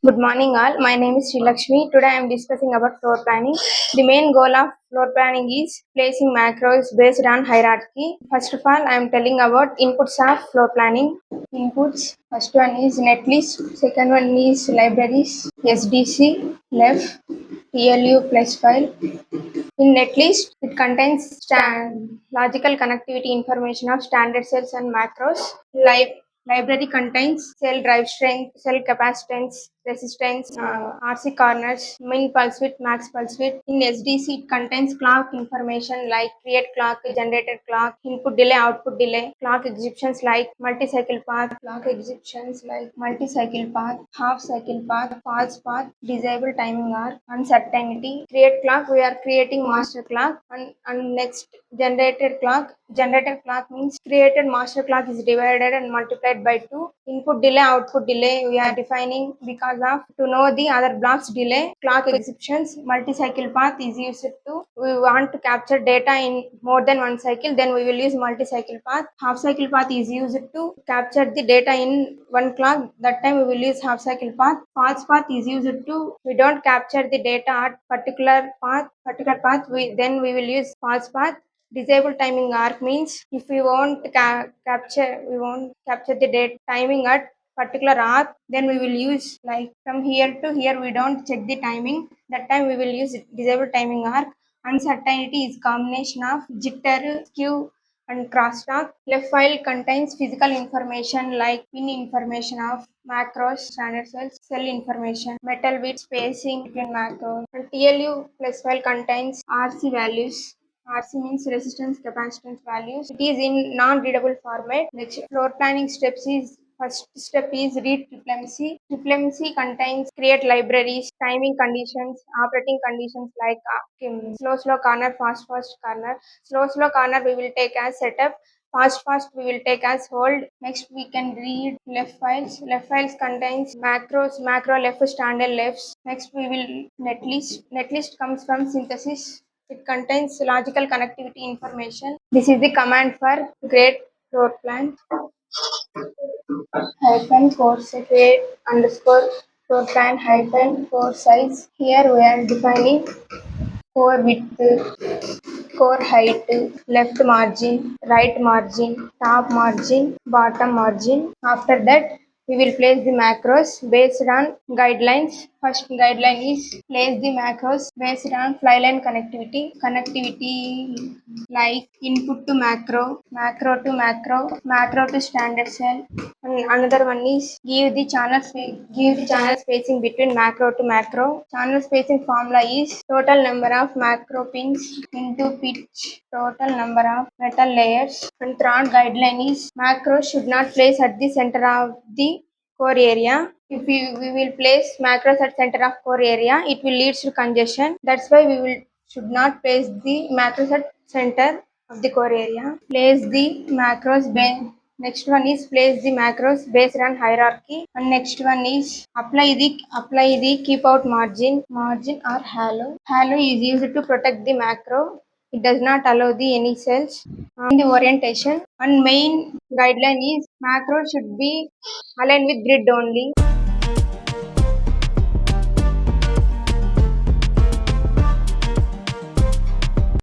Good morning all. My name is Sri Lakshmi. Today I am discussing about floor planning. The main goal of floor planning is placing macros based on hierarchy. First of all, I am telling about inputs of floor planning. Inputs. First one is netlist. Second one is libraries. SDC, LEF, TLU plus file. In netlist, it contains logical connectivity information of standard cells and macros. Library contains cell drive strength, cell capacitance, resistance, RC corners, min pulse width, max pulse width. In SDC, it contains clock information like create clock, generated clock, input delay, output delay, clock exceptions like multi-cycle path, half cycle path, false path, disable timing arc, uncertainty. Create clock, we are creating master clock, and next generated clock. Generated clock means created master clock is divided and multiplied by 2. Input delay, output delay, we are defining because of to know the other blocks delay. Clock exceptions, multi-cycle path is used to, we want to capture data in more than one cycle, then we will use multi-cycle path. Half cycle path is used to capture the data in one clock, that time we will use half cycle path. False path is used to, we don't capture the data at particular path, then we will use false path. Disable timing arc means if we won't capture the date timing at particular arc, then we will use like from here to here we don't check the timing, that time we will use disable timing arc. Uncertainty is combination of jitter, skew and crosstalk. Left file contains physical information like pin information of macros, standard cells, cell information, metal width, spacing between macros. And TLU plus file contains RC values. RC means resistance capacitance values. It is in non-readable format. Next floor planning steps is first step is read triple-MC. Triple-MC contains create libraries, timing conditions, operating conditions like slow corner, fast corner. Slow corner we will take as setup. Fast we will take as hold. Next we can read left files. Left files contains macros, macro left, standard lefts. Next we will netlist. Netlist comes from synthesis. It contains logical connectivity information. This is the command for create floor plan. Hyphen course create underscore floor plan hyphen core size. Here we are defining core width, core height, left margin, right margin, top margin, bottom margin. After that, we will place the macros based on guidelines. First guideline is place the macros based on flyline connectivity. Connectivity like input to macro, macro to standard cell. And another one is give the channel spacing between macro to macro. Channel spacing formula is total number of macro pins into pitch, total number of metal layers. And third guideline is macro should not place at the center of the core area. If we will place macros at center of core area, it will lead to congestion. That's why should not place the macros at center of the core area. Place the macros next one is place the macros based on hierarchy, and next one is apply the keep out margin or halo. Halo is used to protect the macro. It does not allow the any cells. In the orientation, and main guideline is macro should be aligned with grid only.